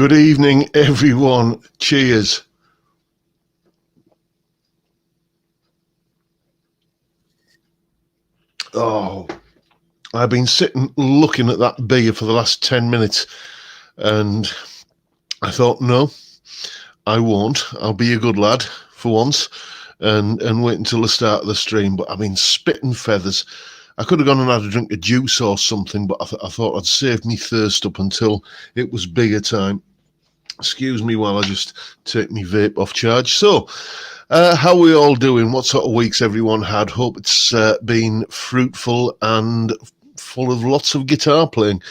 Good evening, everyone. Cheers. Oh, I've been sitting looking at that beer for the last 10 minutes and I thought, no, I won't. I'll be a good lad for once and wait until the start of the stream. But I've been spitting feathers. I could have gone and had a drink of juice or something, but I thought I'd save me thirst up until it was beer time. Excuse me while I just take me vape off charge. So, how are we all doing? What sort of weeks everyone had? Hope it's been fruitful and full of lots of guitar playing.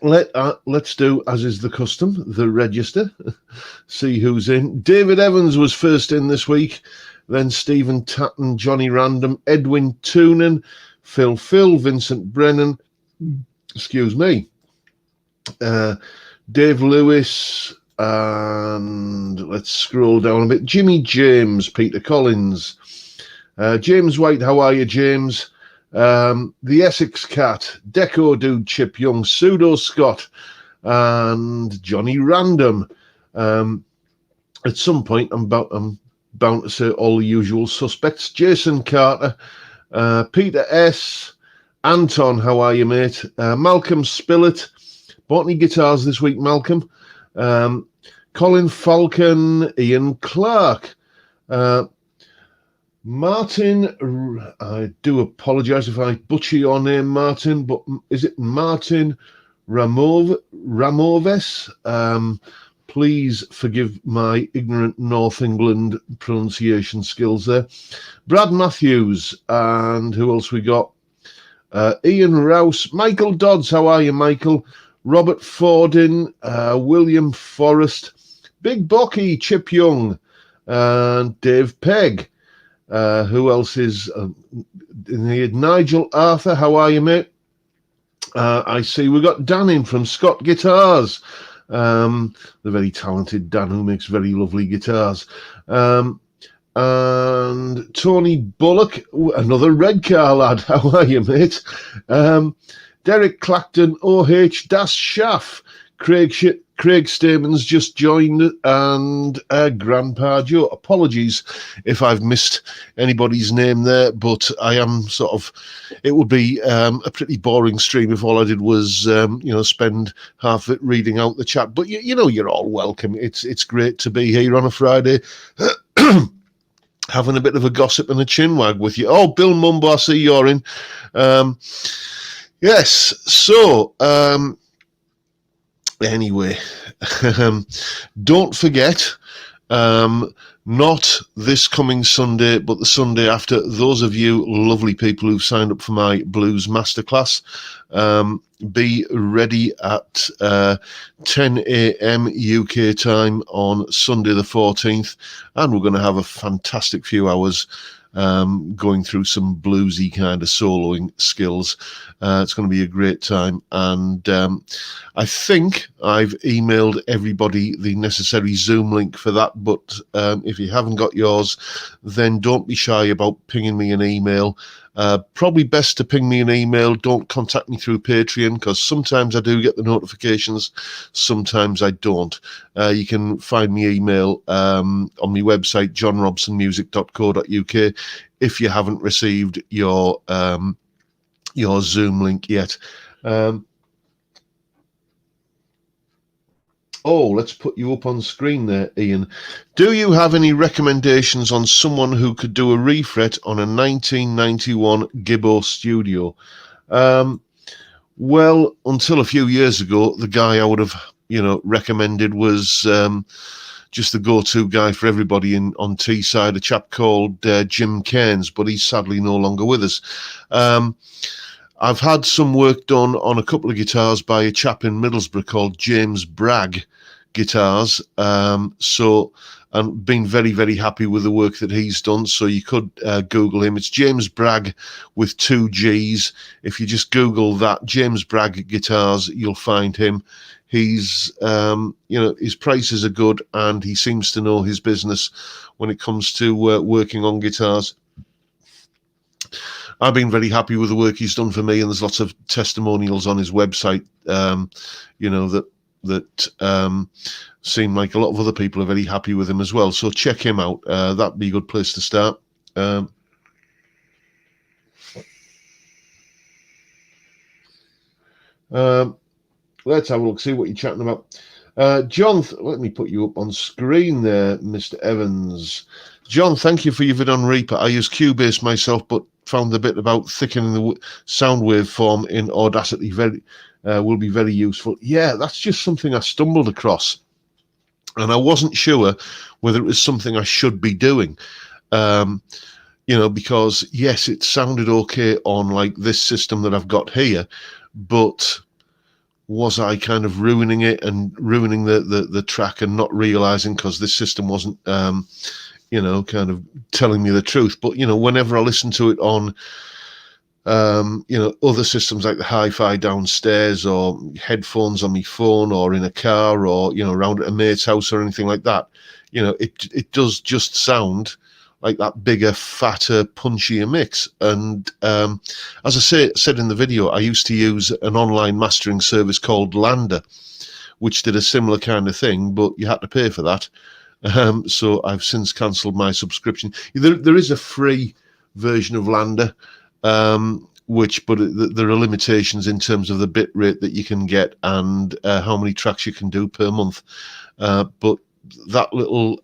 Let's do, as is the custom, the register. See who's in. David Evans was first in this week. Then Stephen Tatton, Johnny Random, Edwin Toonan, Phil, Vincent Brennan. Excuse me. Dave Lewis, and let's scroll down a bit. Jimmy James, Peter Collins, James White, how are you, James? The Essex Cat, Deco Dude, Chip Young, Pseudo Scott, and Johnny Random. At some point, I'm bound to say all the usual suspects. Jason Carter, Peter S, Anton, how are you, mate? Malcolm Spillett. Bought any guitars this week, Malcolm? Colin Falcon, Ian Clark, Martin. I do apologise if I butcher your name, Martin, but is it Martin Ramoves? Please forgive my ignorant North England pronunciation skills there. Brad Matthews, and who else we got? Ian Rouse, Michael Dodds, how are you, Michael? Robert Fordin, William Forrest, Big Bocky, Chip Young, and Dave Pegg. Who else is in here? Nigel Arthur, how are you, mate? I see we got Dan in from Scott Guitars. The very talented Dan who makes very lovely guitars. And Tony Bullock, another red car lad. How are you, mate? Derek Clacton, OH, Das Schaff, Craig Stamens just joined, and Grandpa Joe. Apologies if I've missed anybody's name there, but I am it would be a pretty boring stream if all I did was, spend half of it reading out the chat. But, you're all welcome. It's great to be here on a Friday. Having a bit of a gossip and a chinwag with you. Oh, Bill Mumbo, I see you're in. Yes, so, anyway, don't forget, not this coming Sunday, but the Sunday after, those of you lovely people who've signed up for my blues masterclass, be ready at 10 a.m. UK time on Sunday the 14th, and we're going to have a fantastic few hours going through some bluesy kind of soloing skills. It's going to be a great time, and I think I've emailed everybody the necessary Zoom link for that, but if you haven't got yours, then don't be shy about pinging me an email. Probably best to ping me an email. Don't contact me through Patreon, because sometimes I do get the notifications, sometimes I don't. You can find me email on my website, johnrobsonmusic.co.uk, if you haven't received your Zoom link yet. Let's put you up on screen there, Ian. Do you have any recommendations on someone who could do a refret on a 1991 Gibbo Studio? Well, until a few years ago, the guy I would have, recommended was just the go-to guy for everybody on Teesside, a chap called Jim Cairns, but he's sadly no longer with us. I've had some work done on a couple of guitars by a chap in Middlesbrough called James Bragg Guitars. And been very, very happy with the work that he's done. So you could Google him. It's James Bragg with 2 G's. If you just Google that, James Bragg Guitars, you'll find him. He's, his prices are good, and he seems to know his business when it comes to working on guitars. I've been very happy with the work he's done for me, and there's lots of testimonials on his website, that that seem like a lot of other people are very happy with him as well. So check him out. That'd be a good place to start. Let's have a look, see what you're chatting about. John, let me put you up on screen there, Mr. Evans. John, thank you for your vid on Reaper. I use Cubase myself, but found the bit about thickening the sound waveform in Audacity will be very useful. Yeah, that's just something I stumbled across, and I wasn't sure whether it was something I should be doing. You know, because yes, it sounded okay on like this system that I've got here, but was I kind of ruining it and ruining the track and not realizing, because this system wasn't you know, kind of telling me the truth. But you know, whenever I listen to it on you know, other systems like the hi-fi downstairs or headphones on my phone or in a car or, you know, around at a mate's house or anything like that, you know, it does just sound like that bigger, fatter, punchier mix. And as I said in the video, I used to use an online mastering service called Lander, which did a similar kind of thing, but you had to pay for that. So I've since cancelled my subscription. There is a free version of Lander, but there are limitations in terms of the bit rate that you can get and how many tracks you can do per month. But that little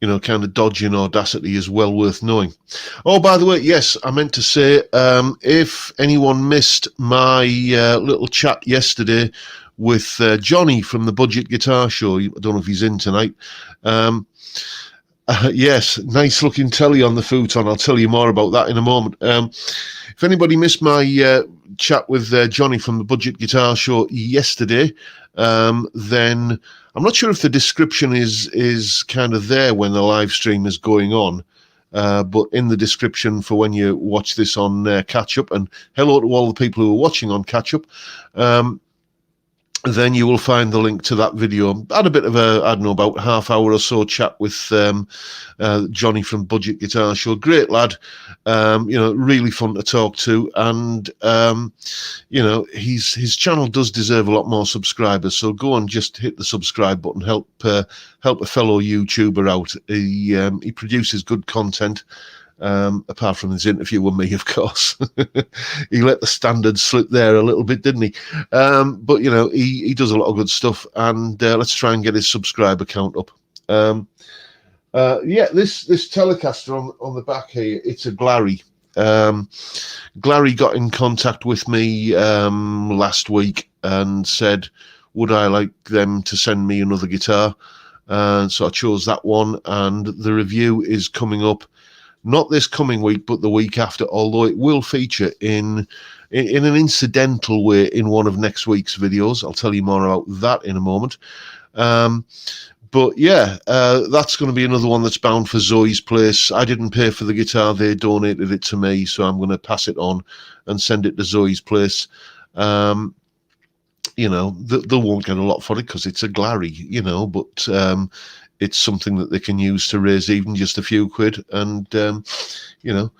you know, kind of dodging Audacity is well worth knowing. Oh, by the way, yes, I meant to say, if anyone missed my little chat yesterday with Johnny from the Budget Guitar Show, I don't know if he's in tonight. Yes, nice looking telly on the futon. I'll tell you more about that in a moment. If anybody missed my chat with Johnny from the Budget Guitar Show yesterday, then I'm not sure if the description is kind of there when the live stream is going on, but in the description for when you watch this on Catch Up, and hello to all the people who are watching on Catch Up, then you will find the link to that video. I had a bit of a, I don't know, about half hour or so chat with Johnny from Budget Guitar Show. Great lad, you know, really fun to talk to, and you know, his channel does deserve a lot more subscribers. So go and just hit the subscribe button, help a fellow YouTuber out. He produces good content. Apart from his interview with me, of course. He let the standards slip there a little bit, didn't he? But you know, he does a lot of good stuff, and let's try and get his subscriber count up. Yeah, this Telecaster on the back here, it's a Glary. Glary got in contact with me last week and said, would I like them to send me another guitar? And so I chose that one, and the review is coming up. Not this coming week, but the week after, although it will feature in an incidental way in one of next week's videos. I'll tell you more about that in a moment. But yeah, that's going to be another one that's bound for Zoe's place. I didn't pay for the guitar. They donated it to me, so I'm going to pass it on and send it to Zoe's place. You know, they won't get a lot for it because it's a Glary, you know, but it's something that they can use to raise even just a few quid and, you know,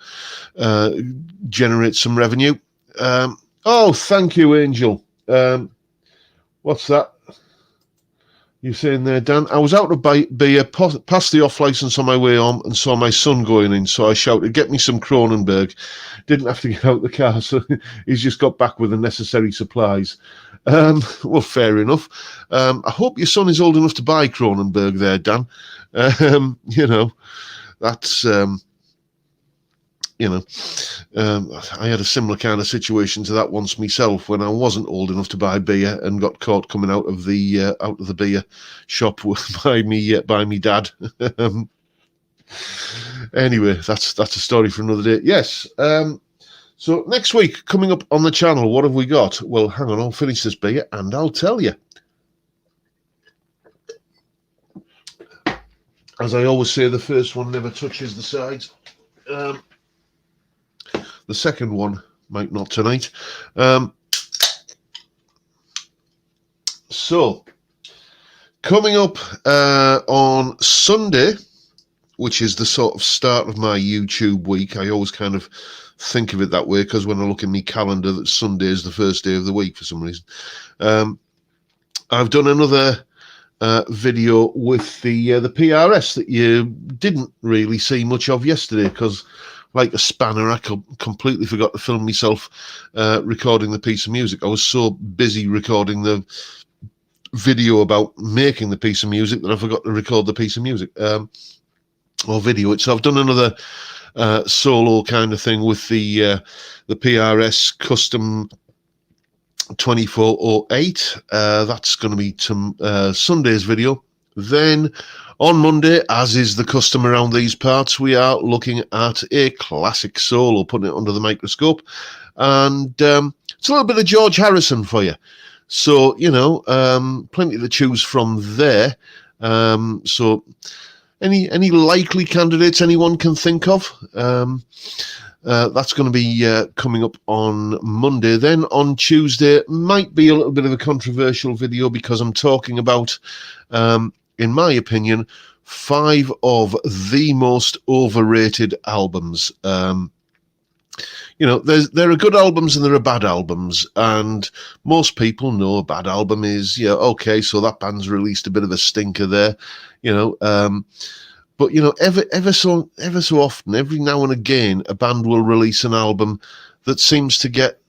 generate some revenue. Oh, thank you, Angel. What's that you saying there, Dan? I was out to beer, passed the off license on my way home and saw my son going in, so I shouted, get me some Kronenberg. Didn't have to get out the car, so he's just got back with the necessary supplies. Well, fair enough. I hope your son is old enough to buy Kronenberg there, Dan. You know, that's, you know, I had a similar kind of situation to that once myself when I wasn't old enough to buy beer and got caught coming out of the beer shop by me dad. Anyway, that's a story for another day. Yes. So next week, coming up on the channel, what have we got? Well, hang on, I'll finish this beer and I'll tell you. As I always say, the first one never touches the sides. The second one might not tonight. So, coming up on Sunday, which is the sort of start of my YouTube week, I always kind of think of it that way because when I look in my calendar, that Sunday is the first day of the week for some reason. I've done another video with the PRS that you didn't really see much of yesterday, because like a spanner, I completely forgot to film myself recording the piece of music. I was so busy recording the video about making the piece of music that I forgot to record the piece of music or video it. So I've done another solo kind of thing with the PRS Custom 2408. That's going to be Sunday's video. Then on Monday, as is the custom around these parts, we are looking at a classic solo, putting it under the microscope, and it's a little bit of George Harrison for you. So, you know, plenty to choose from there. So any likely candidates anyone can think of? That's going to be coming up on Monday. Then on Tuesday, might be a little bit of a controversial video, because I'm talking about, in my opinion, 5 of the most overrated albums. You know, there are good albums and there are bad albums, and most people know a bad album is, yeah, okay, so that band's released a bit of a stinker there, you know. But, you know, ever so often, every now and again, a band will release an album that seems to get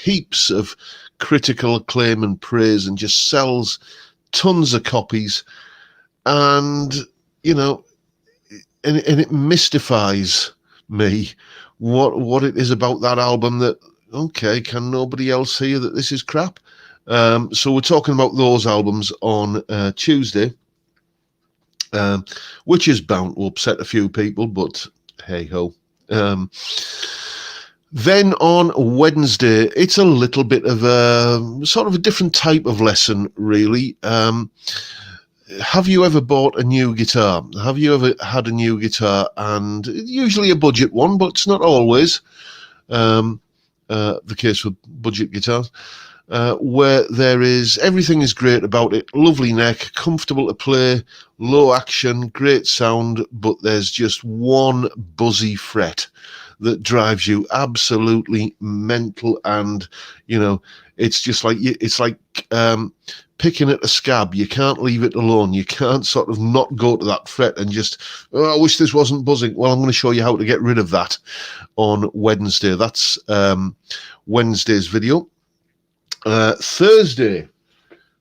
heaps of critical acclaim and praise and just sells tons of copies. And, you know, and it mystifies me what it is about that album that, okay, can nobody else hear that this is crap? So we're talking about those albums on Tuesday. Which is bound to upset a few people, but hey-ho. Then on Wednesday, it's a little bit of a sort of a different type of lesson, really. Have you ever bought a new guitar? Have you ever had a new guitar? And usually a budget one, but it's not always the case with budget guitars. Where everything is great about it, lovely neck, comfortable to play, low action, great sound, but there's just one buzzy fret that drives you absolutely mental. And, you know, it's just like, picking at a scab. You can't leave it alone. You can't sort of not go to that fret and just, oh, I wish this wasn't buzzing. Well, I'm going to show you how to get rid of that on Wednesday. That's Wednesday's video. Thursday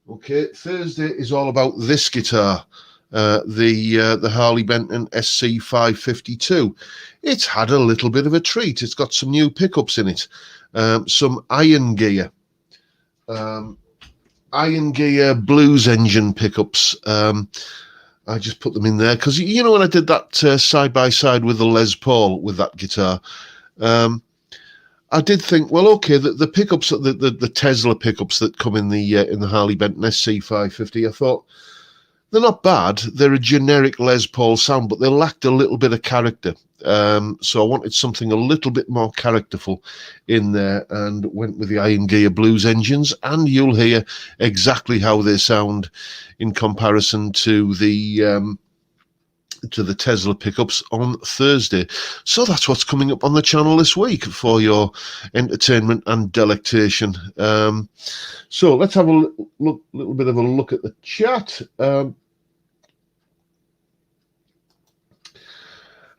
is all about this guitar, the Harley Benton SC552. It's had a little bit of a treat. It's got some new pickups in it, some iron gear blues engine pickups. I just put them in there because, you know, when I did that side by side with the Les Paul with that guitar, I did think, well, okay, the pickups, the Tesla pickups that come in the Harley Benton SC550, I thought they're not bad. They're a generic Les Paul sound, but they lacked a little bit of character. So I wanted something a little bit more characterful in there, and went with the Iron Gear blues engines, and you'll hear exactly how they sound in comparison to the Tesla pickups on Thursday. So that's what's coming up on the channel this week for your entertainment and delectation. So let's have a little bit of a look at the chat.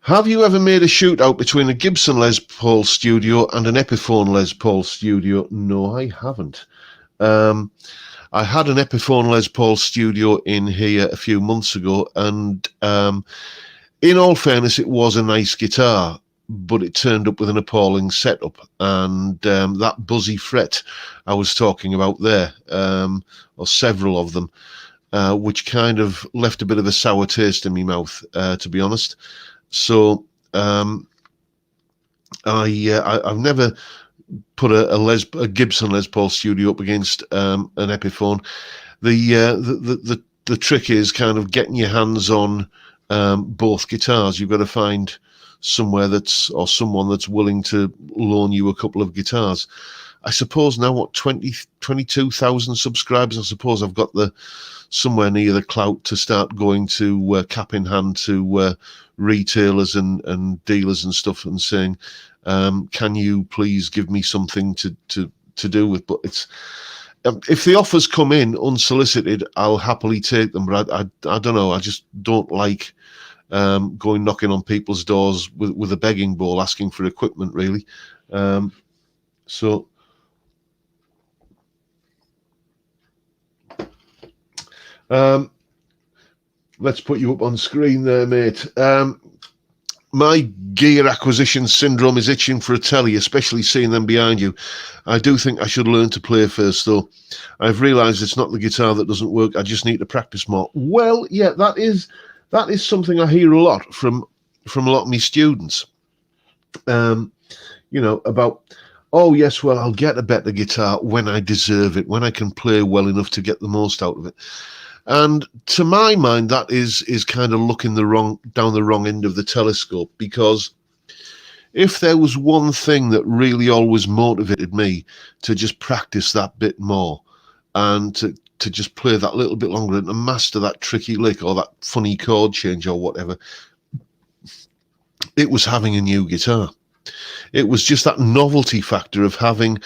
Have you ever made a shootout between a Gibson Les Paul studio and an Epiphone Les Paul studio? No, I haven't. I had an Epiphone Les Paul studio in here a few months ago, and in all fairness, it was a nice guitar, but it turned up with an appalling setup, and that buzzy fret I was talking about there, or several of them, which kind of left a bit of a sour taste in my mouth, to be honest. So I've never put a Gibson Les Paul studio up against an Epiphone. The trick is kind of getting your hands on both guitars. You've got to find someone that's willing to loan you a couple of guitars. I suppose now, 22,000 subscribers. I suppose I've got somewhere near the clout to start going to cap in hand to retailers and dealers and stuff and saying, can you please give me something to do with? But if the offers come in unsolicited, I'll happily take them. But I don't know. I just don't like going knocking on people's doors with a begging bowl asking for equipment, really. So let's put you up on screen there, mate. My gear acquisition syndrome is itching for a telly, especially seeing them behind you. I do think I should learn to play first, though. I've realised it's not the guitar that doesn't work. I just need to practice more. Well, yeah, that is something I hear a lot from a lot of my students. You know, about, oh yes, well, I'll get a better guitar when I deserve it, when I can play well enough to get the most out of it. And to my mind, that is kind of looking down the wrong end of the telescope, because if there was one thing that really always motivated me to just practice that bit more and to just play that little bit longer and to master that tricky lick or that funny chord change or whatever, it was having a new guitar. It was just that novelty factor of having,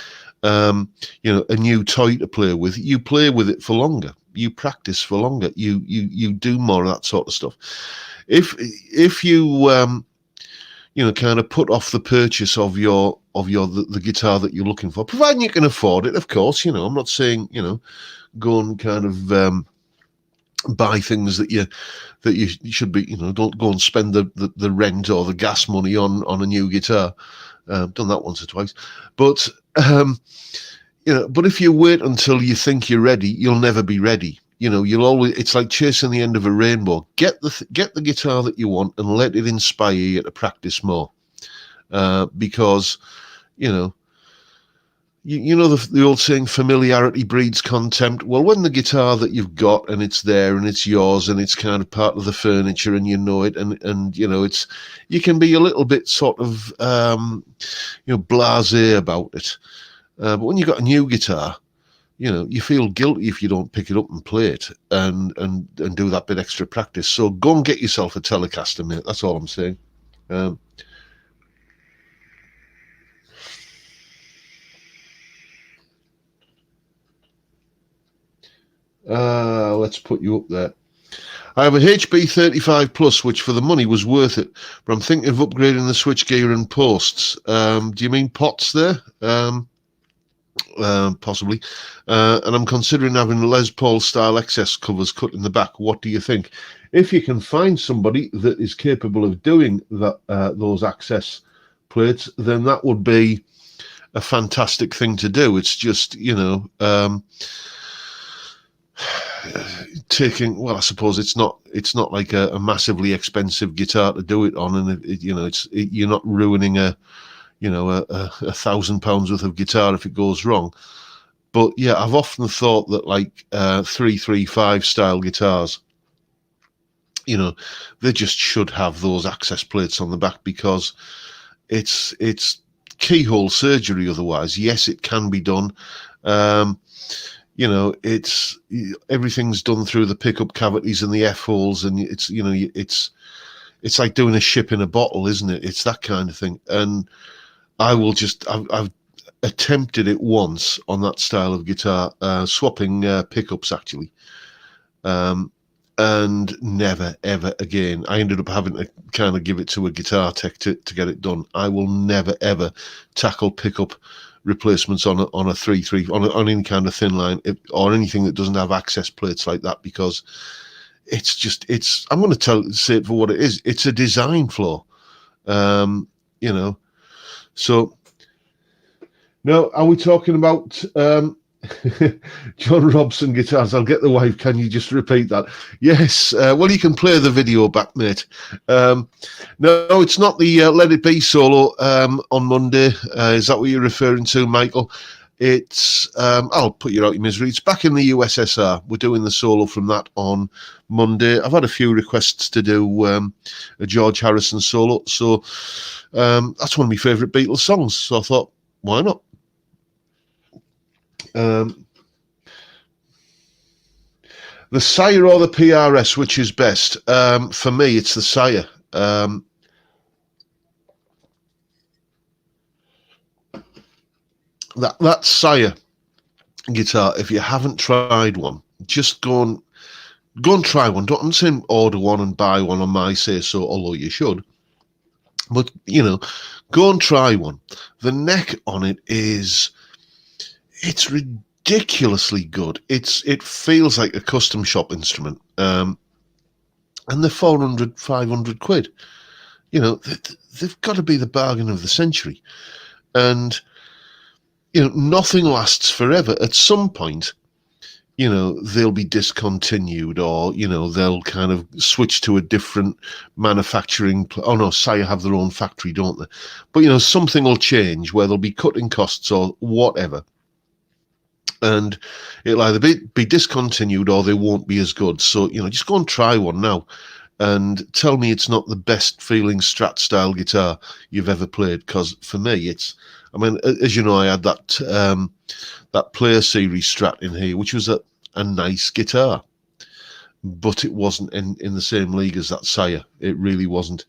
you know, a new toy to play with. You play with it for longer. You practice for longer. You do more of that sort of stuff. If you you know, kind of put off the purchase of the guitar that you're looking for, providing you can afford it, of course. You know, I'm not saying, you know, go and kind of buy things that you should be, you know, don't go and spend the rent or the gas money on a new guitar. Done that once or twice, but you know, but if you wait until you think you're ready, you'll never be ready. You know, you'll always, it's like chasing the end of a rainbow. Get the guitar that you want and let it inspire you to practice more, because, you know, you know the old saying, familiarity breeds contempt. Well, when the guitar that you've got and it's there and it's yours and it's kind of part of the furniture and you know it, and you know, it's, you can be a little bit sort of you know, blasé about it. But when you've got a new guitar, you know, you feel guilty if you don't pick it up and play it and do that bit extra practice. So go and get yourself a Telecaster, mate. That's all I'm saying. Let's put you up there. I have a HB 35 Plus, which for the money was worth it, but I'm thinking of upgrading the switchgear and posts. Do you mean pots there? Possibly. And I'm considering having Les Paul style excess covers cut in the back. What do you think? If you can find somebody that is capable of doing that, those access plates, then that would be a fantastic thing to do. It's just, you know, taking, well, I suppose it's not like a massively expensive guitar to do it on, and you know, you're not ruining a, you know, a £1,000 worth of guitar if it goes wrong. But yeah, I've often thought that like 335 style guitars, you know, they just should have those access plates on the back, because it's keyhole surgery otherwise. Yes, it can be done. You know, it's, everything's done through the pickup cavities and the F holes, and it's, you know, it's like doing a ship in a bottle, isn't it? It's that kind of thing. And I've attempted it once on that style of guitar, swapping pickups actually, and never ever again. I ended up having to kind of give it to a guitar tech to get it done. I will never ever tackle pickup replacements on a 3.3 on any kind of thin line, or anything that doesn't have access plates like that, because it's just, I'm going to say it for what it is. It's a design flaw, you know. So now, are we talking about John Robson guitars? I'll get the wife. Can you just repeat that? Yes. Well, you can play the video back, mate. No, it's not the Let It Be solo on Monday. Is that what you're referring to, Michael? It's, I'll put you out your misery. It's back in the USSR. We're doing the solo from that on Monday. I've had a few requests to do a George Harrison solo. So that's one of my favourite Beatles songs. So I thought, why not? The Sire or the PRS, which is best? For me, it's the Sire. That Sire guitar, if you haven't tried one, just go and try one. I'm saying order one and buy one on my say so, although you should. But, you know, go and try one. The neck on it it's ridiculously good. It feels like a custom shop instrument. And they're 400, 500 quid. You know, they've got to be the bargain of the century. And, you know, nothing lasts forever. At some point, you know, they'll be discontinued, or, you know, they'll kind of switch to a different manufacturing. Oh no, Sire have their own factory, don't they? But, you know, something will change where they'll be cutting costs or whatever. And it'll either be discontinued or they won't be as good. So, you know, just go and try one now and tell me it's not the best feeling Strat style guitar you've ever played. Because for me, I mean, as you know, I had that Player Series Strat in here, which was a nice guitar, but it wasn't in the same league as that Sire. It really wasn't.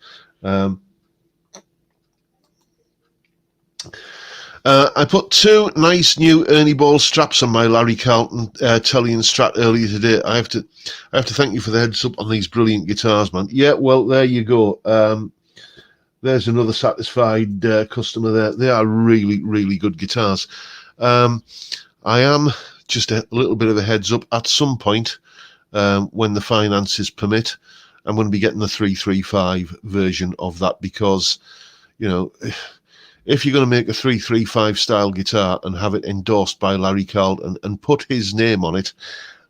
I put 2 nice new Ernie Ball straps on my Larry Carlton Telly and Strat earlier today. I have to thank you for the heads up on these brilliant guitars, man. Yeah, well, there you go. There's another satisfied customer there. They are really, really good guitars. I am just a little bit of a heads up. At some point, when the finances permit, I'm going to be getting the 335 version of that, because, you know, if you're going to make a 335 style guitar and have it endorsed by Larry Carlton and put his name on it,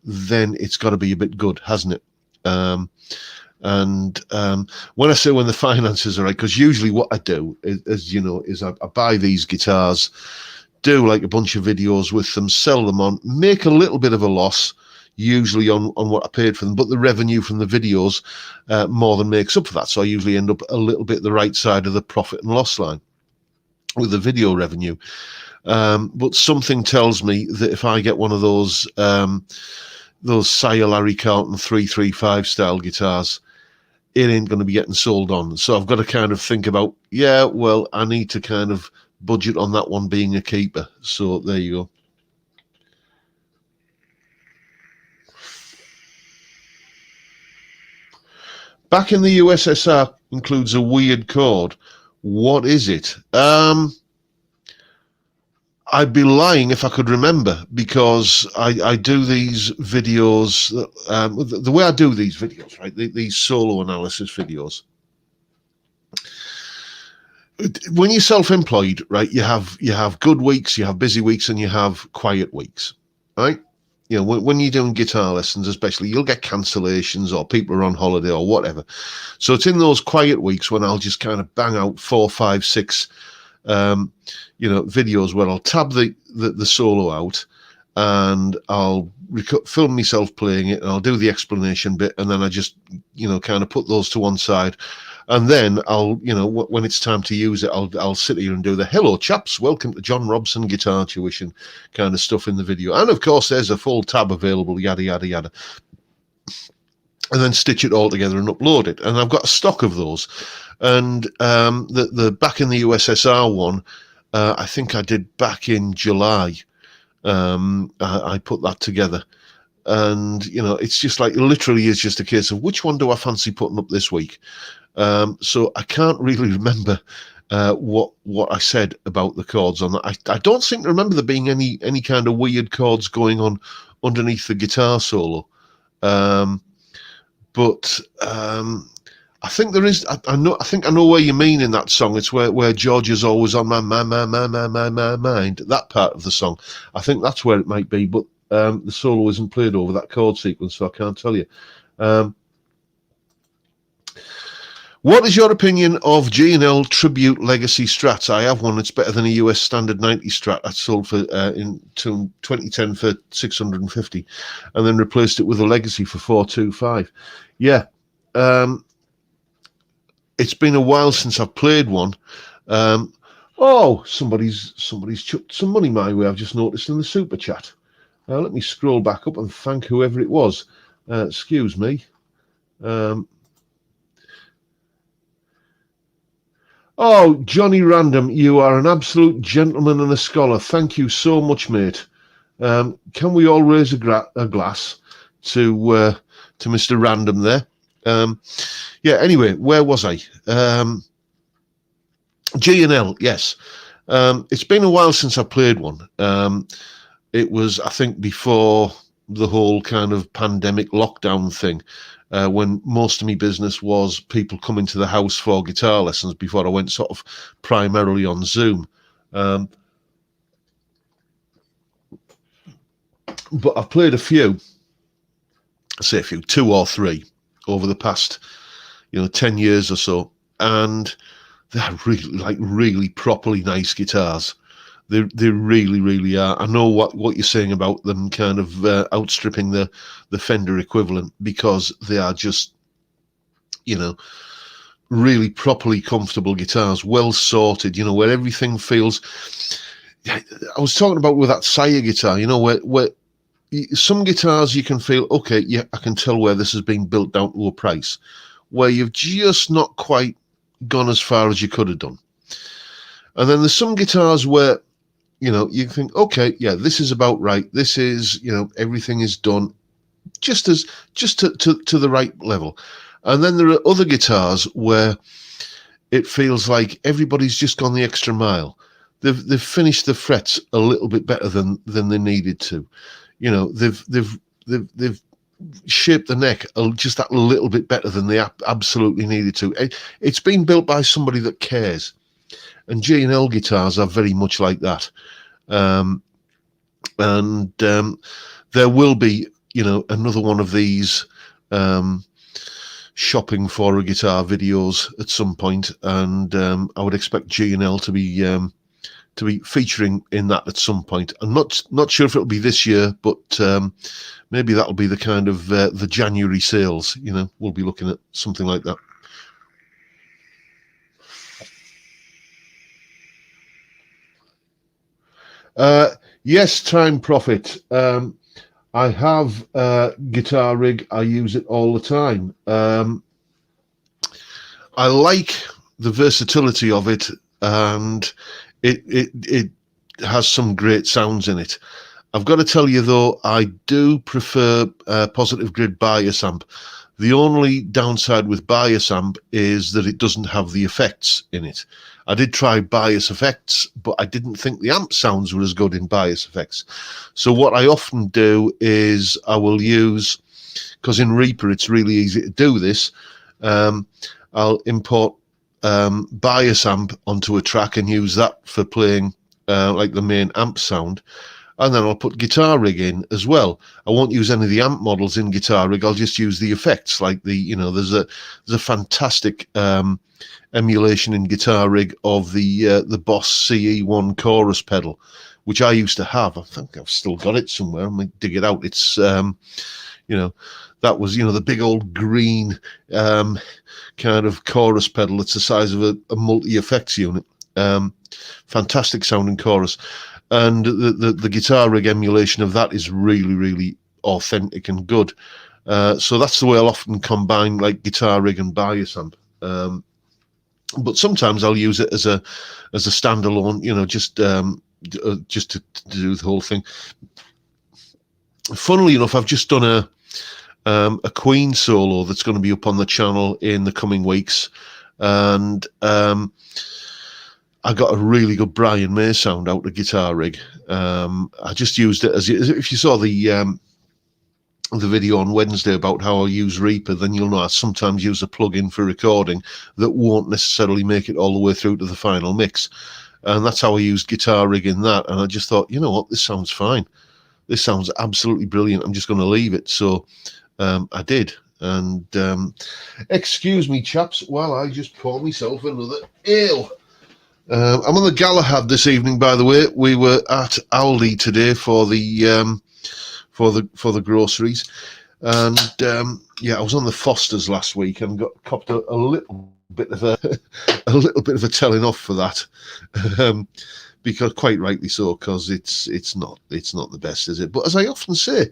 then it's got to be a bit good, hasn't it? When I say when the finances are right, because usually what I do is you know, is I buy these guitars, do like a bunch of videos with them, sell them on, make a little bit of a loss, usually on what I paid for them, but the revenue from the videos more than makes up for that. So I usually end up a little bit the right side of the profit and loss line with the video revenue. But something tells me that if I get one of those Sire Larry Carlton 335 style guitars, it ain't going to be getting sold on. So I've got to kind of think about, yeah, well, I need to kind of budget on that one being a keeper. So there you go. Back in the USSR includes a weird chord. What is it? I'd be lying if I could remember, because I do these videos, the way I do these videos, right, these solo analysis videos. When you're self-employed, right, you have good weeks, you have busy weeks, and you have quiet weeks, right? You know, when you're doing guitar lessons, especially, you'll get cancellations or people are on holiday or whatever. So it's in those quiet weeks when I'll just kind of bang out 4, 5, 6 you know, videos where I'll tab the solo out and I'll film myself playing it, and I'll do the explanation bit, and then I just, you know, kind of put those to one side, and then I'll, you know, when it's time to use it, I'll sit here and do the hello chaps, welcome to John Robson Guitar Tuition kind of stuff in the video, and of course there's a full tab available, yada yada yada, and then stitch it all together and upload it. And I've got a stock of those. And the back in the USSR one, I think I did back in July. I put that together. And, you know, it's just like, literally is just a case of which one do I fancy putting up this week? So I can't really remember what I said about the chords on that. I don't seem to remember there being any kind of weird chords going on underneath the guitar solo. But I think there is. I think I know where you mean in that song. It's where George is always on my mind. That part of the song. I think that's where it might be. But the solo isn't played over that chord sequence, so I can't tell you. What is your opinion of G&L Tribute Legacy Strats? I have one. It's better than a US Standard 90 Strat. I sold for in 2010 for $650, and then replaced it with a Legacy for $425. Yeah, it's been a while since I've played one. Oh, somebody's chucked some money my way. I've just noticed in the super chat. Let me scroll back up and thank whoever it was. Excuse me. Oh, Johnny Random, you are an absolute gentleman and a scholar. Thank you so much, mate. Can we all raise a glass to Mr. Random there? Yeah, anyway, where was I? G&L, yes. It's been a while since I played one. It was, I think, before the whole kind of pandemic lockdown thing, when most of my business was people coming to the house for guitar lessons before I went sort of primarily on Zoom. But I've played a few, say a few, 2 or 3 over the past, 10 years or so, and they're really properly nice guitars. They really, really are. I know what you're saying about them kind of outstripping the Fender equivalent, because they are just, really properly comfortable guitars, well sorted, where everything feels. I was talking about with that Sire guitar, where some guitars you can feel, okay, yeah, I can tell where this has been built down to a price, where you've just not quite gone as far as you could have done. And then there's some guitars where, you think, okay, yeah, this is about right. This is, everything is done just to the right level. And then there are other guitars where it feels like everybody's just gone the extra mile. They've finished the frets a little bit better than they needed to. They've shaped the neck just that little bit better than they absolutely needed to. It's been built by somebody that cares. And G&L guitars are very much like that. There will be, another one of these shopping for a guitar videos at some point, and I would expect G&L to be featuring in that at some point. I'm not sure if it'll be this year, but maybe that'll be the kind of the January sales. We'll be looking at something like that. Yes, Time Profit. I have a guitar rig. I use it all the time. I like the versatility of it, and it has some great sounds in it. I've got to tell you, though, I do prefer Positive Grid Bias Amp. The only downside with Bias Amp is that it doesn't have the effects in it. I did try Bias Effects, but I didn't think the amp sounds were as good in Bias Effects. So what I often do is I will use, because in Reaper it's really easy to do this, I'll import Bias Amp onto a track and use that for playing like the main amp sound. And then I'll put Guitar Rig in as well. I won't use any of the amp models in Guitar Rig. I'll just use the effects, like the, there's a fantastic emulation in Guitar Rig of the Boss CE1 chorus pedal, which I used to have. I think I've still got it somewhere. I might dig it out. It's, that was, the big old green kind of chorus pedal. It's the size of a multi-effects unit. Fantastic sounding chorus. And the Guitar Rig emulation of that is really, really authentic and good. So that's the way I'll often combine like Guitar Rig and Bias Amp. But sometimes I'll use it as a standalone, just to do the whole thing. Funnily enough, I've just done a Queen solo that's going to be up on the channel in the coming weeks, and I got a really good Brian May sound out of Guitar Rig. I just used it as if you saw the video on Wednesday about how I use Reaper, then you'll know I sometimes use a plug-in for recording that won't necessarily make it all the way through to the final mix. And that's how I used Guitar Rig in that. And I just thought, you know what, this sounds fine. This sounds absolutely brilliant. I'm just going to leave it. So I did. And excuse me, chaps, while I just pour myself another ale. I'm on the Galahad this evening, by the way. We were at Aldi today for the groceries, and I was on the Fosters last week and copped a little bit of a telling off for that, because quite rightly so, because it's not the best, is it? But as I often say,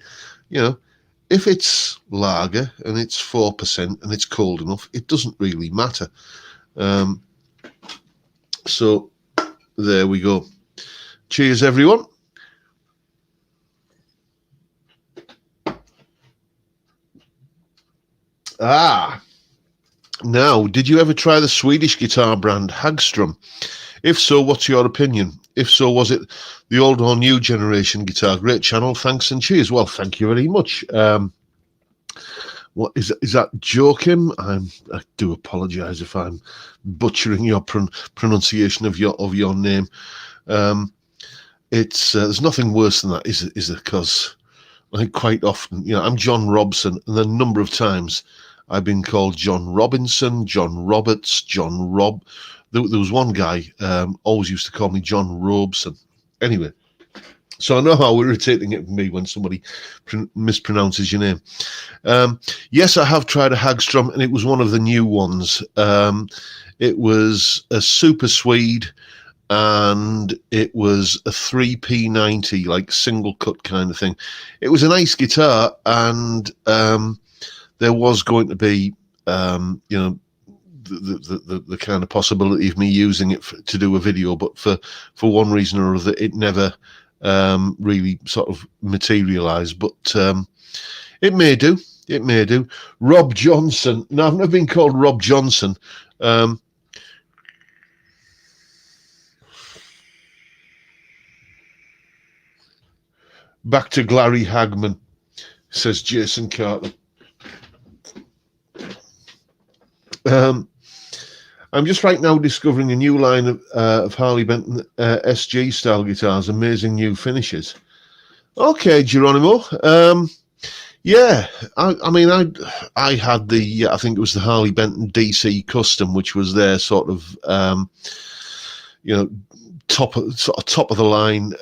if it's lager and it's 4% and it's cold enough, it doesn't really matter. So there we go. Cheers, everyone. Now, did you ever try the Swedish guitar brand Hagstrom? If so, what's your opinion? If so, was it the old or new generation guitar? Great channel, thanks and cheers. Well, thank you very much. What is that Joachim? I do apologise if I'm butchering your pronunciation of your name. It's there's nothing worse than that, is it? Because like quite often, you know, I'm John Robson, and the number of times I've been called John Robinson, John Roberts, John Rob. There was one guy always used to call me John Robeson. Anyway, so I know how irritating it can be when somebody mispronounces your name. Yes, I have tried a Hagstrom, and it was one of the new ones. It was a Super Swede, and it was a 3P90, like single cut kind of thing. It was a nice guitar, and there was going to be, you know, the kind of possibility of me using it to do a video, but for one reason or other, it never really sort of materialized. But it may do. It may do. Rob Johnson. No, I've never been called Rob Johnson. Back to Larry Hagman, says Jason Carter. I'm just right now discovering a new line of Harley Benton SG style guitars, amazing new finishes. Okay, Geronimo. Yeah, I mean, I had the, I think it was the Harley Benton DC Custom, which was their sort of, you know, top of the line,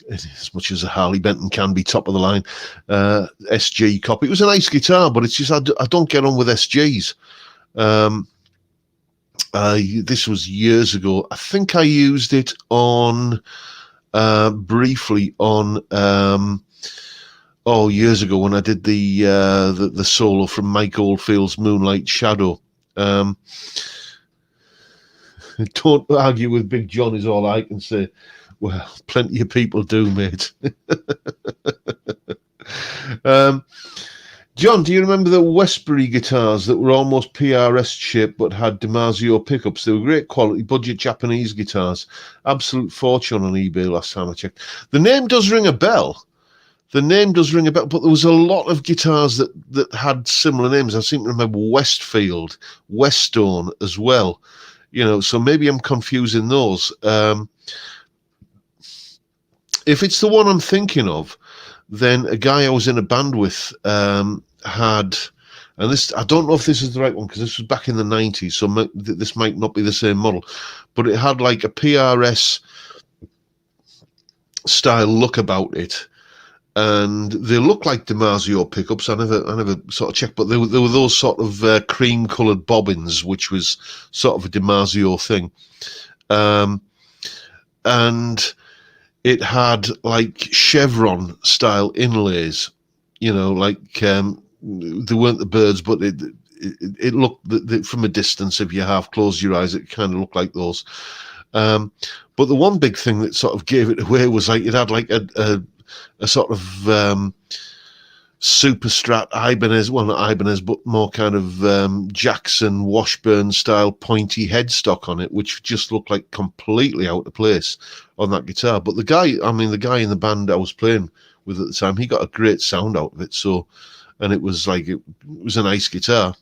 as much as a Harley Benton can be top of the line, SG copy. It was a nice guitar, but it's just I don't get on with SGs. This was years ago. I think I used it on briefly on years ago when I did the solo from Mike Oldfield's Moonlight Shadow. Don't argue with Big John is all I can say. Well, plenty of people do, mate. John, do you remember the Westbury guitars that were almost PRS shaped but had DiMarzio pickups? They were great quality, budget Japanese guitars. Absolute fortune on eBay last time I checked. The name does ring a bell. The name does ring a bell, but there was a lot of guitars that had similar names. I seem to remember Westfield, Weststone as well. You know, so maybe I'm confusing those. If it's the one I'm thinking of, then a guy I was in a band with had, and this, I don't know if this is the right one because this was back in the 90s, so this might not be the same model, but it had like a PRS style look about it, and they look like DiMarzio pickups. I never sort of checked, but there were those sort of cream coloured bobbins, which was sort of a DiMarzio thing, and it had like chevron style inlays, you know, like they weren't the birds, but it looked from a distance. If you half closed your eyes, it kind of looked like those. But the one big thing that sort of gave it away was like it had like a sort of super strat Ibanez, well not Ibanez, but more kind of Jackson Washburn style pointy headstock on it, which just looked like completely out of place on that guitar. But the guy in the band I was playing with at the time, he got a great sound out of it. So, and it was like it was a nice guitar.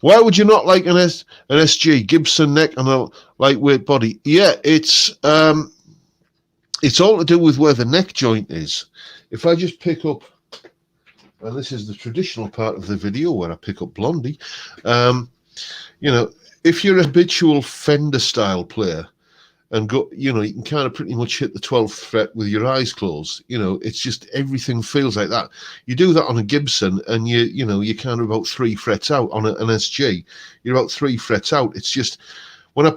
Why would you not like an SG Gibson neck and a lightweight body? Yeah, it's all to do with where the neck joint is. If I just pick up, and this is the traditional part of the video where I pick up Blondie, you know, if you're a habitual Fender style player and go, you know, you can kind of pretty much hit the 12th fret with your eyes closed. You know, it's just everything feels like that. You do that on a Gibson and you know, you're kind of about 3 frets out. On an SG, you're about 3 frets out. It's just, when I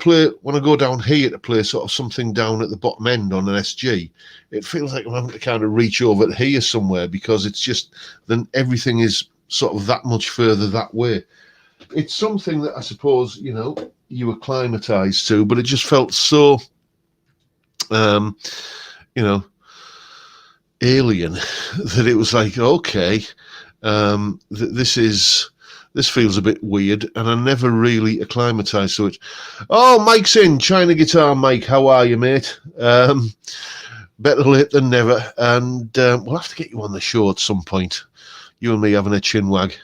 go down here to play sort of something down at the bottom end on an SG, it feels like I'm having to kind of reach over to here somewhere because it's just, then everything is sort of that much further that way. It's something that I suppose, you know, you acclimatized to, but it just felt so, you know, alien that it was like, okay, this feels a bit weird, and I never really acclimatized to it. Oh, Mike's in. China Guitar Mike, how are you, mate? Better late than never, and we'll have to get you on the show at some point. You and me having a chin wag.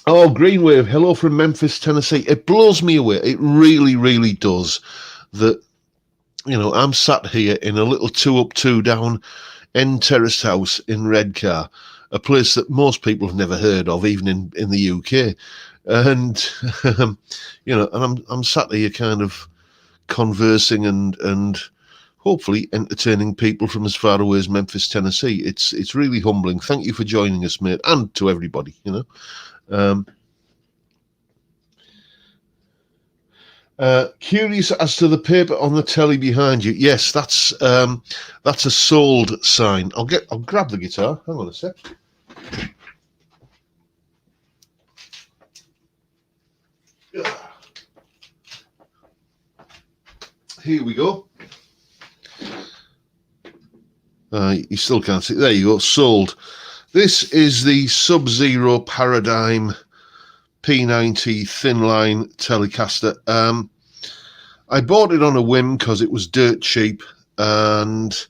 Oh, Greenwave, hello from Memphis, Tennessee. It blows me away. It really, really does. That, you know, I'm sat here in a little 2 up, 2 down end terraced house in Redcar, a place that most people have never heard of, even in the UK. And, you know, and I'm sat here kind of conversing and hopefully entertaining people from as far away as Memphis, Tennessee. It's really humbling. Thank you for joining us, mate, and to everybody, you know. Curious as to the paper on the telly behind you. Yes, that's a sold sign. I'll grab the guitar. Hang on a sec. Here we go. You still can't see. There you go. Sold. This is the Sub-Zero Paradigm P90 Thinline Telecaster. I bought it on a whim because it was dirt cheap, and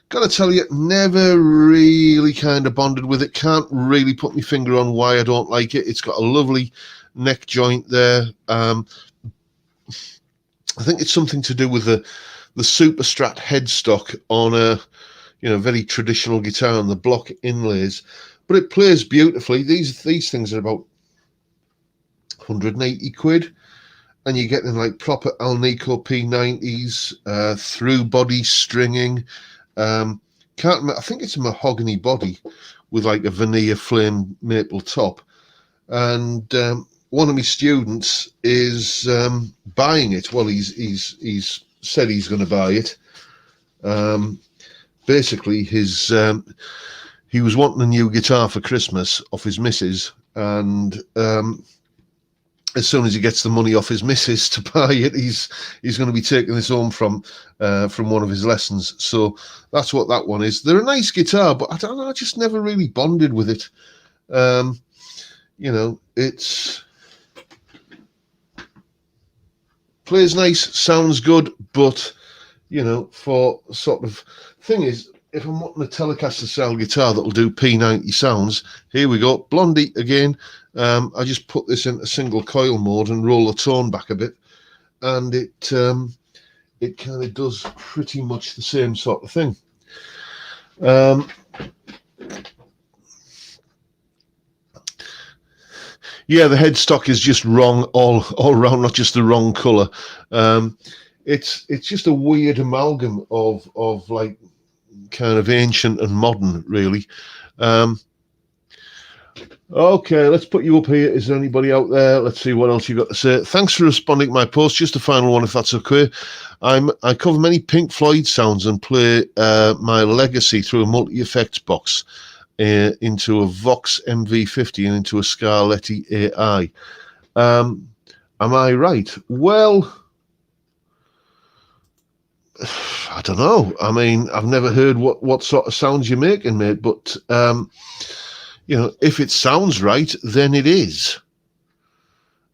gotta tell you, never really kind of bonded with it. Can't really put my finger on why I don't like it. It's got a lovely neck joint there. I think it's something to do with the Super Strat headstock on a, you know, very traditional guitar and the block inlays, but it plays beautifully. These things are about 180 quid, and you're getting like proper Alnico P90s, through body stringing. I think it's a mahogany body with like a veneer flame maple top, and one of my students is buying it. Well, he's said he's going to buy it. Basically, he was wanting a new guitar for Christmas off his missus, and as soon as he gets the money off his missus to buy it, he's going to be taking this home from one of his lessons. So that's what that one is. They're a nice guitar, but I don't know, I just never really bonded with it. You know, it's plays nice, sounds good, but you know, for sort of thing is, if I'm wanting a Telecaster style guitar that'll do P90 sounds, here we go, Blondie again. I just put this in a single coil mode and roll the tone back a bit, and it kind of does pretty much the same sort of thing. Yeah, the headstock is just wrong all round, not just the wrong color. It's just a weird amalgam of like kind of ancient and modern, really. Okay, let's put you up here. Is there anybody out there? Let's see what else you got to say. Thanks for responding to my post. Just a final one, if that's okay. I cover many Pink Floyd sounds and play my legacy through a multi-effects box into a Vox MV50 and into a Scarletti AI. Am I right? Well, I don't know. I mean, I've never heard what sort of sounds you're making, mate, but you know, if it sounds right, then it is.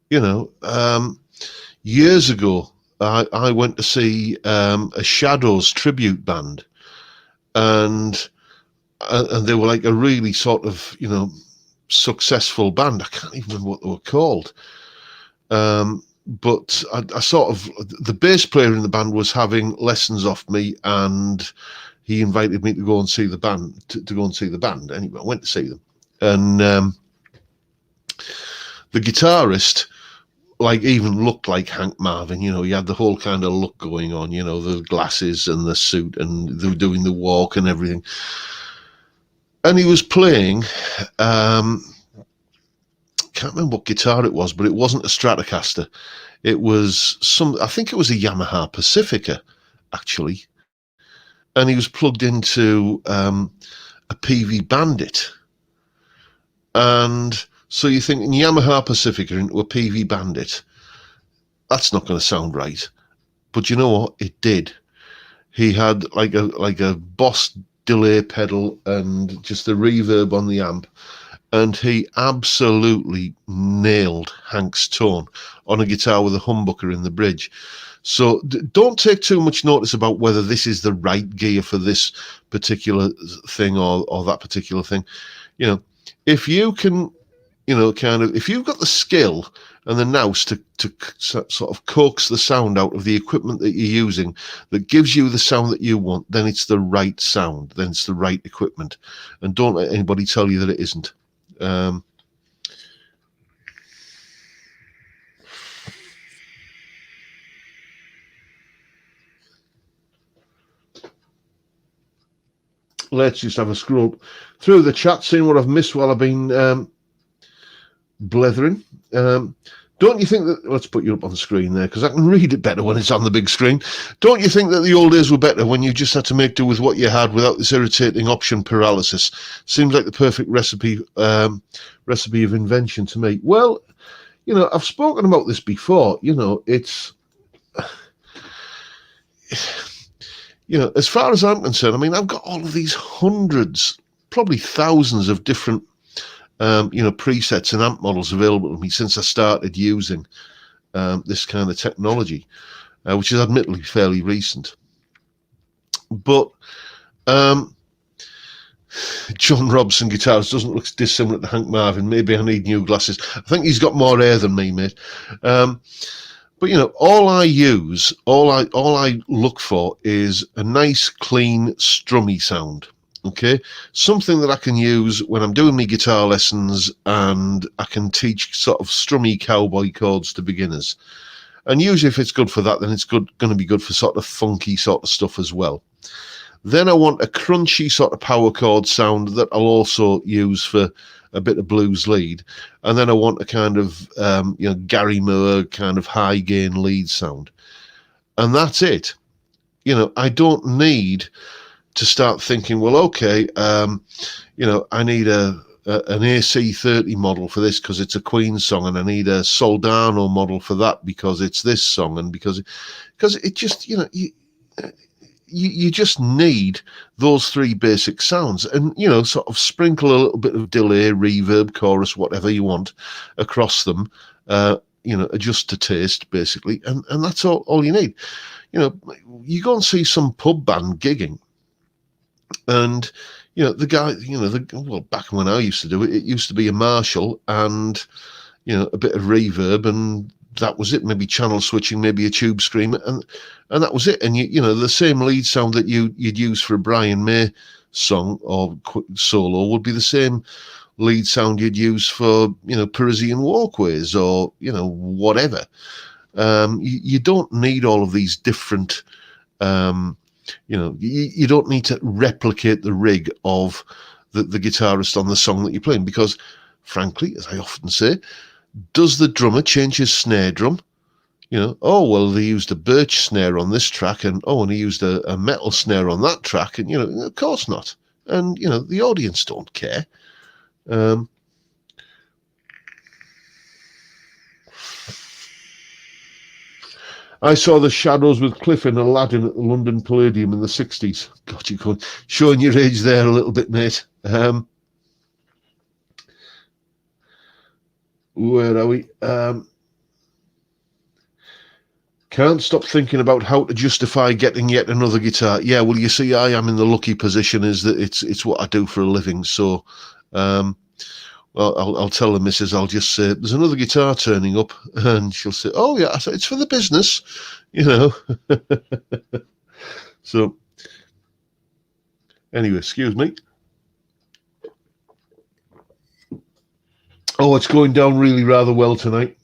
You know, years ago, I went to see a Shadows tribute band, and they were like a really sort of, you know, successful band. I can't even remember what they were called. But I sort of, the bass player in the band was having lessons off me, and he invited me to go and see the band, to go and see the band. Anyway, I went to see them. And the guitarist, like, even looked like Hank Marvin. You know, he had the whole kind of look going on, you know, the glasses and the suit, and they were doing the walk and everything. And he was playing, can't remember what guitar it was, but it wasn't a Stratocaster. It was I think it was a Yamaha Pacifica, actually. And he was plugged into a PV Bandit. And so you're thinking Yamaha Pacifica into a PV Bandit. That's not going to sound right. But you know what? It did. He had like a Boss delay pedal and just the reverb on the amp, and he absolutely nailed Hank's tone on a guitar with a humbucker in the bridge. So don't take too much notice about whether this is the right gear for this particular thing or that particular thing. You know, if you can, if you've got the skill and the nous to sort of coax the sound out of the equipment that you're using that gives you the sound that you want, then it's the right sound, then it's the right equipment. And don't let anybody tell you that it isn't. Let's just have a scroll through the chat, seeing what I've missed while I've been blethering. Don't you think that, let's put you up on the screen there, because I can read it better when it's on the big screen. Don't you think that the old days were better when you just had to make do with what you had without this irritating option paralysis? Seems like the perfect recipe of invention to me. Well, I've spoken about this before. It's... as far as I'm concerned, I mean, I've got all of these hundreds, probably thousands of different presets and amp models available to me since I started using this kind of technology, which is admittedly fairly recent. But John Robson guitarist doesn't look dissimilar to Hank Marvin. Maybe I need new glasses. I think he's got more hair than me, mate. But all I use, all I look for is a nice, clean, strummy sound. Okay, something that I can use when I'm doing my guitar lessons, and I can teach sort of strummy cowboy chords to beginners. And usually, if it's good for that, then it's going to be good for sort of funky sort of stuff as well. Then I want a crunchy sort of power chord sound that I'll also use for a bit of blues lead. And then I want a kind of Gary Moore kind of high gain lead sound. And that's it. I don't need to start thinking, well, okay, I need an AC30 model for this because it's a Queen song, and I need a Soldano model for that because it's this song, and because it just, you just need those three basic sounds, and sort of sprinkle a little bit of delay, reverb, chorus, whatever you want across them. Adjust to taste basically, and that's all you need. You go and see some pub band gigging, and the guy, back when I used to do it, it used to be a Marshall and a bit of reverb, and that was it. Maybe channel switching, maybe a tube screamer, and that was it. And the same lead sound that you'd use for a Brian May song or solo would be the same lead sound you'd use for Parisian Walkways or whatever. You don't need all of these different. You don't need to replicate the rig of the guitarist on the song that you're playing, because, frankly, as I often say, does the drummer change his snare drum? Oh, well, they used a birch snare on this track, and he used a metal snare on that track, and, of course not. And, the audience don't care. I saw the Shadows with Cliff in Aladdin at the London Palladium in the 60s. God, you're showing your age there a little bit, mate. Where are we? Can't stop thinking about how to justify getting yet another guitar. Yeah, well, you see, I am in the lucky position is that it's what I do for a living. So, well, I'll tell the missus, I'll just say, there's another guitar turning up, and she'll say, oh, yeah, I said, it's for the business, So, anyway, excuse me. Oh, it's going down really rather well tonight.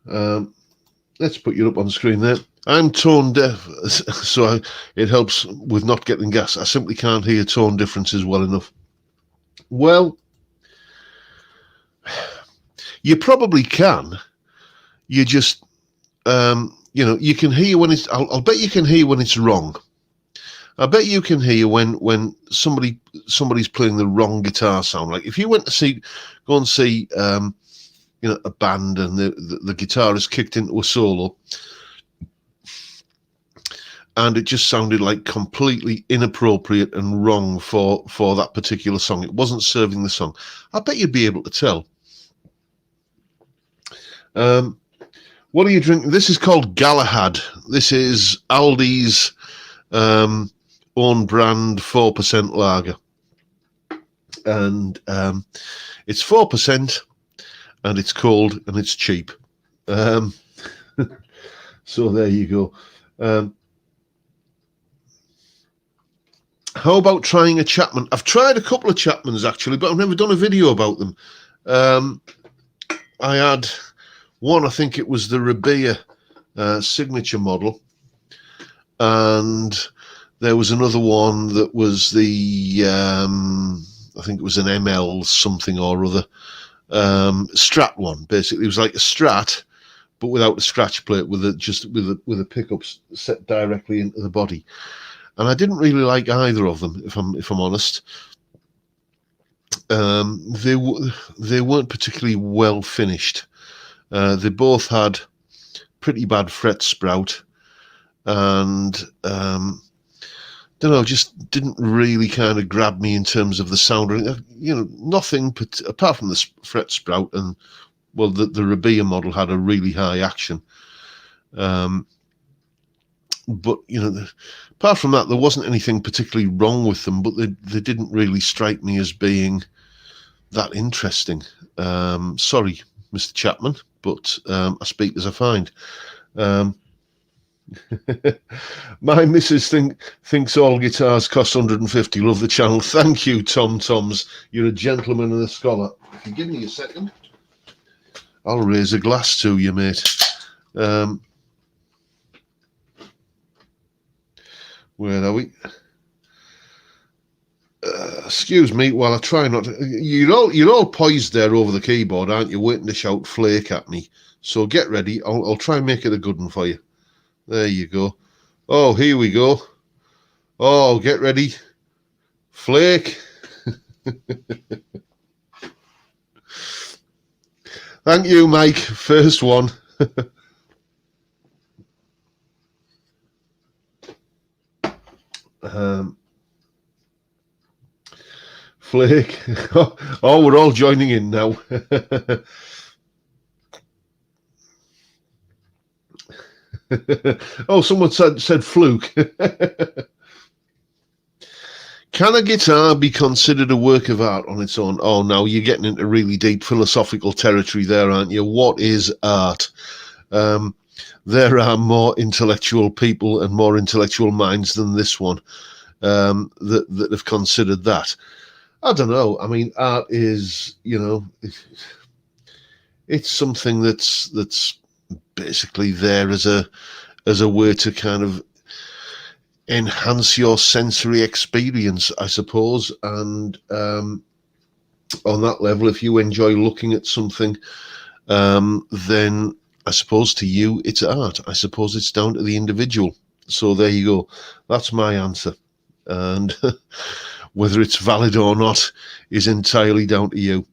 Let's put you up on the screen there. I'm tone deaf, so it helps with not getting gas. I simply can't hear tone differences well enough. Well, you probably can. You just, you can hear when it's. I'll bet you can hear when it's wrong. I bet you can hear when somebody's playing the wrong guitar sound. Like if you went to go and see, a band, and the guitarist kicked into a solo, and it just sounded like completely inappropriate and wrong for that particular song. It wasn't serving the song. I bet you'd be able to tell. What are you drinking? This is called Galahad. This is Aldi's own brand 4% lager. And it's 4%, and it's cold, and it's cheap. So there you go. How about trying a Chapman? I've tried a couple of Chapmans, actually, but I've never done a video about them. I had one, I think it was the Rabea signature model, and there was another one that was the I think it was an ML something or other, Strat one. Basically, it was like a Strat, but without the scratch plate, with a pickup set directly into the body. And I didn't really like either of them, if I'm honest. They weren't particularly well finished. They both had pretty bad fret sprout, and don't know, just didn't really kind of grab me in terms of the sound. You know, nothing apart from the fret sprout, and well, the Rabea model had a really high action. But you know, apart from that, there wasn't anything particularly wrong with them. But they didn't really strike me as being that interesting. Sorry, Mr. Chapman, but I speak as I find. My missus thinks all guitars cost 150. Love the channel. Thank you, Tom Toms. You're a gentleman and a scholar. If you give me a second, I'll raise a glass to you, mate. Where are we? Excuse me while I try not to. You're all poised there over the keyboard, aren't you? Waiting to shout flake at me. So get ready. I'll try and make it a good one for you. There you go. Oh, here we go. Oh, get ready. Flake. Thank you, Mike. First one. Flake. Oh, we're all joining in now. Oh, someone said fluke. Can a guitar be considered a work of art on its own? Oh, now you're getting into really deep philosophical territory there, aren't you? What is art? There are more intellectual people and more intellectual minds than this one that have considered that. I don't know. I mean, art is, you know, it's something that's basically there as a way to kind of enhance your sensory experience, I suppose. And on that level, if you enjoy looking at something, then I suppose to you it's art. I suppose it's down to the individual. So there you go. That's my answer. And whether it's valid or not is entirely down to you.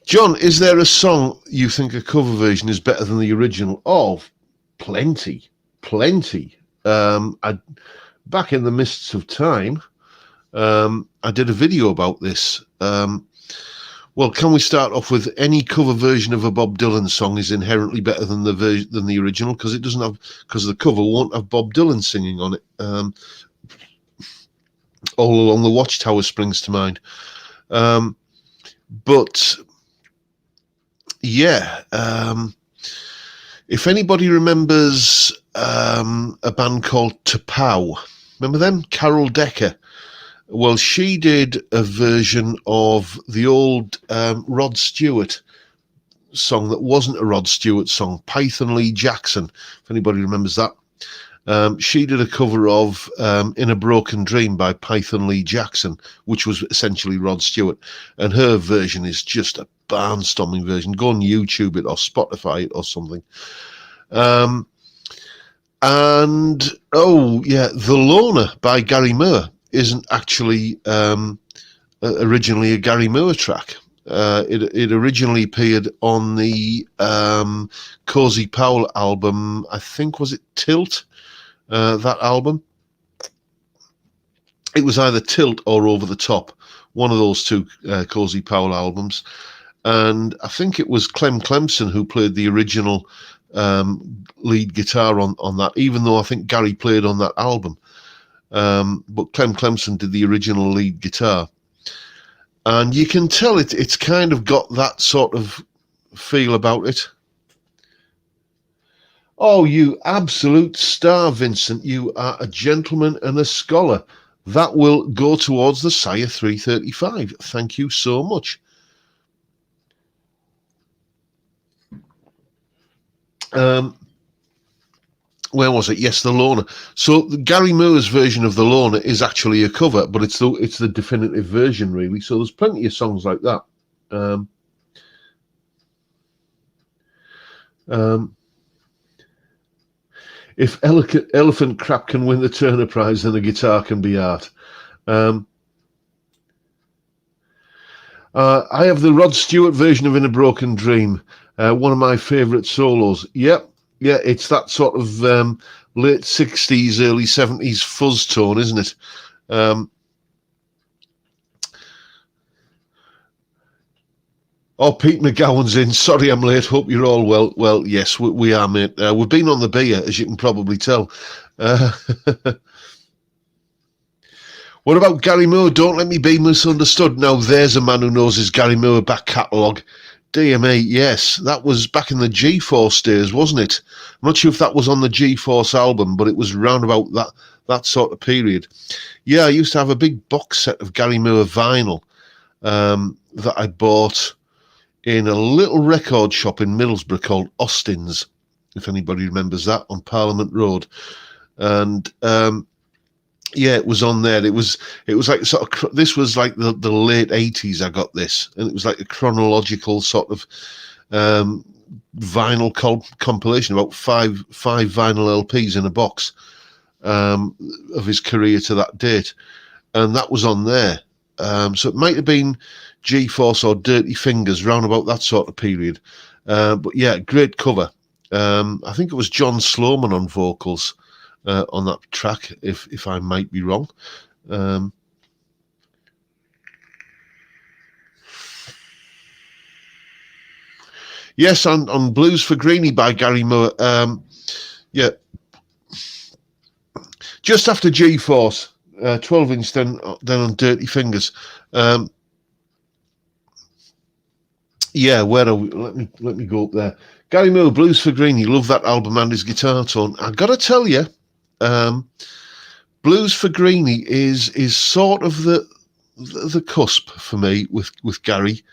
John, is there a song you think a cover version is better than the original? Oh, plenty. Back in the mists of time, I did a video about this. Well, can we start off with any cover version of a Bob Dylan song is inherently better than the original, because it doesn't have, because the cover won't have Bob Dylan singing on it. All Along the Watchtower springs to mind. But yeah, if anybody remembers a band called T'Pau, remember them? Carol Decker. Well, she did a version of the old Rod Stewart song that wasn't a Rod Stewart song, Python Lee Jackson, if anybody remembers that. She did a cover of In a Broken Dream by Python Lee Jackson, which was essentially Rod Stewart. And her version is just a barnstorming version. Go on YouTube it or Spotify it or something. And, oh, yeah, The Loner by Gary Moore isn't actually originally a Gary Moore track. It originally appeared on the Cozy Powell album. I think, was it Tilt? That album. It was either Tilt or Over the Top, one of those two Cozy Powell albums. And I think it was Clem Clemson who played the original lead guitar on that, even though I think Gary played on that album. But Clem Clemson did the original lead guitar. And you can tell it's kind of got that sort of feel about it. Oh, you absolute star, Vincent. You are a gentleman and a scholar. That will go towards the Sire 335. Thank you so much. Where was it? Yes, the Loner. So Gary Moore's version of the Loner is actually a cover, but it's the definitive version, really. So there's plenty of songs like that. If Elephant Crap can win the Turner Prize, then a guitar can be art. I have the Rod Stewart version of In a Broken Dream, one of my favourite solos. Yep. Yeah, it's that sort of late 60s, early 70s fuzz tone, isn't it? Oh, Pete McGowan's in. Sorry I'm late. Hope you're all well. Well, yes, we are, mate. We've been on the beer, as you can probably tell. What about Gary Moore? Don't Let Me Be Misunderstood. Now, there's a man who knows his Gary Moore back catalogue. Dear me, yes, that was back in the G-Force days, wasn't it? I'm not sure if that was on the G-Force album, but it was round about that sort of period. Yeah, I used to have a big box set of Gary Moore vinyl that I bought in a little record shop in Middlesbrough called Austin's, if anybody remembers that, on Parliament Road. And yeah, it was on there. It was like sort of, this was like the late 80s I got this, and it was like a chronological sort of vinyl compilation, about five vinyl LPs in a box of his career to that date, and that was on there. So it might have been G-Force or Dirty Fingers, round about that sort of period. But yeah, great cover. I think it was John Sloman on vocals on that track, if I might be wrong. Yes, on Blues for Greenie by Gary Moore. Yeah, just after G-Force, 12-inch, then on Dirty Fingers. Yeah, where are we? Let me go up there. Gary Moore, Blues for Greenie. Love that album and his guitar tone. I got to tell you, Blues for Greenie is sort of the cusp for me with Gary.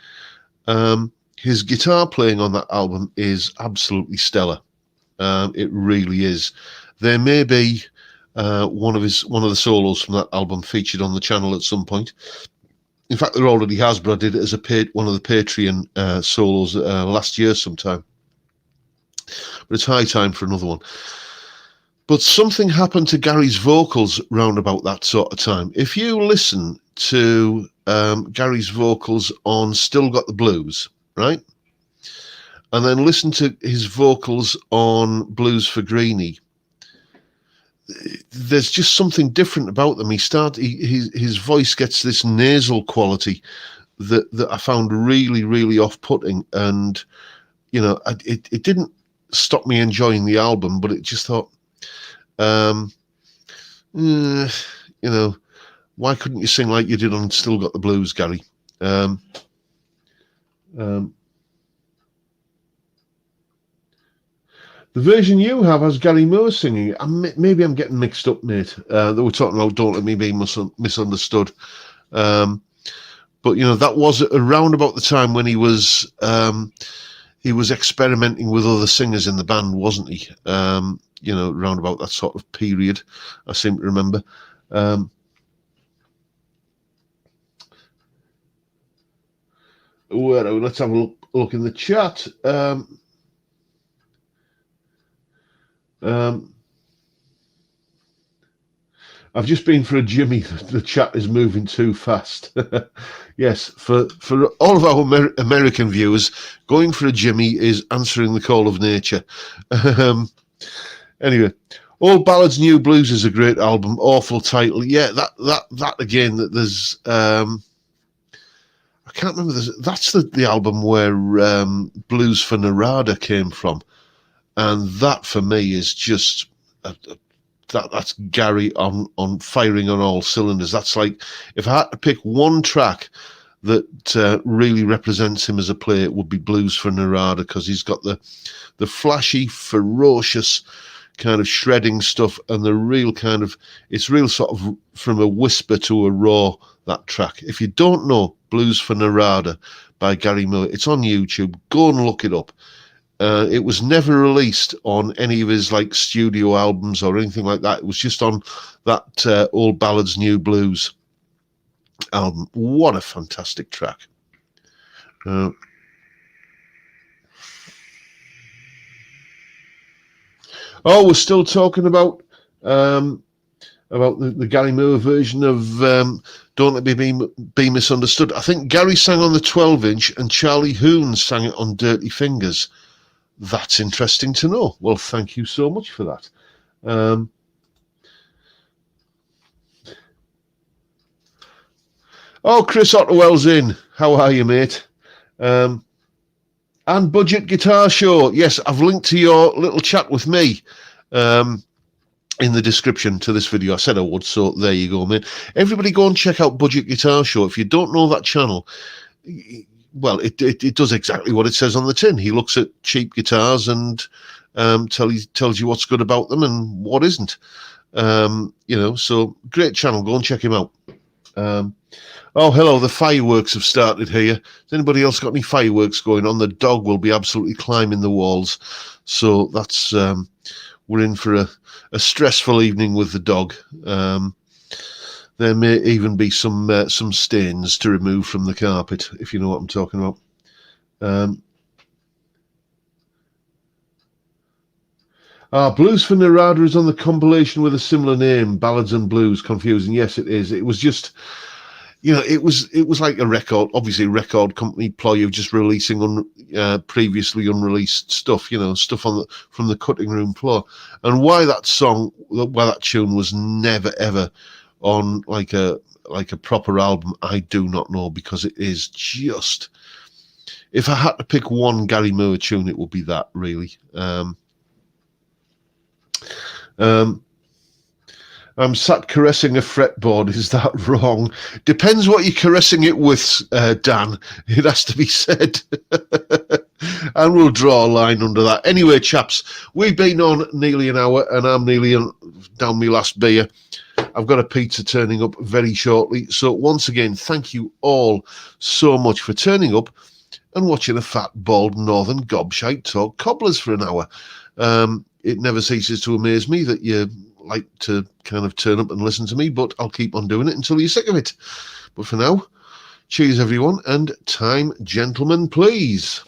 His guitar playing on that album is absolutely stellar. It really is. There may be one of the solos from that album featured on the channel at some point. In fact, there already has, but I did it as one of the Patreon solos last year sometime. But it's high time for another one. But something happened to Gary's vocals round about that sort of time. If you listen to Gary's vocals on Still Got the Blues, right? And then listen to his vocals on Blues for Greenie, there's just something different about them. His voice gets this nasal quality that I found really, really off-putting. And, you know, it didn't stop me enjoying the album, but it just thought, you know, why couldn't you sing like you did on Still Got the Blues, Gary? The version you have has Gary Moore singing. Maybe I'm getting mixed up, mate. They were talking about Don't Let Me Be Misunderstood. But, you know, that was around about the time when he was experimenting with other singers in the band, wasn't he? You know, around about that sort of period, I seem to remember. Let's have a look in the chat. I've just been for a Jimmy. The chat is moving too fast. Yes, for all of our American viewers, going for a Jimmy is answering the call of nature. Anyway, Old Ballads, New Blues is a great album. Awful title. Yeah, that again. That there's I can't remember. That's the album where Blues for Narada came from, and that for me is just. That's Gary on firing on all cylinders. That's like, if I had to pick one track that really represents him as a player, it would be Blues for Narada, because he's got the flashy, ferocious kind of shredding stuff, and the real kind of, it's real sort of from a whisper to a roar, that track. If you don't know Blues for Narada by Gary Moore, it's on YouTube. Go and look it up. It was never released on any of his like studio albums or anything like that. It was just on that Old Ballads, New Blues album. What a fantastic track! Oh, we're still talking about the Gary Moore version of "Don't Let Me Be Misunderstood." I think Gary sang on the 12-inch and Charlie Hoon sang it on Dirty Fingers. That's interesting to know. Well, thank you so much for that. Oh, Chris Otterwell's in. How are you, mate? And Budget Guitar Show. Yes, I've linked to your little chat with me in the description to this video. I said I would, so there you go, mate. Everybody go and check out Budget Guitar Show. If you don't know that channel, well, it does exactly what it says on the tin. He looks at cheap guitars and tells you what's good about them and what isn't. So great channel. Go and check him out. Oh, hello. The fireworks have started here. Has anybody else got any fireworks going on? The dog will be absolutely climbing the walls. So that's we're in for a stressful evening with the dog. There may even be some stains to remove from the carpet, if you know what I'm talking about. Blues for Narada is on the compilation with a similar name, Ballads and Blues. Confusing. Yes, it is. It was just, it was like a record, obviously a record company ploy of just releasing previously unreleased stuff, stuff from the cutting room floor. And why that tune was never ever on like a proper album, I do not know, because it is just, if I had to pick one Gary Moore tune, it would be that, really. I'm sat caressing a fretboard. Is that wrong? Depends what you're caressing it with, Dan. It has to be said. And we'll draw a line under that. Anyway, chaps, we've been on nearly an hour, and I'm nearly down my last beer. I've got a pizza turning up very shortly. So once again, thank you all so much for turning up and watching a fat, bald northern gobshite talk cobblers for an hour. It never ceases to amaze me that you like to kind of turn up and listen to me, but I'll keep on doing it until you're sick of it. But for now, cheers everyone, and time, gentlemen, please.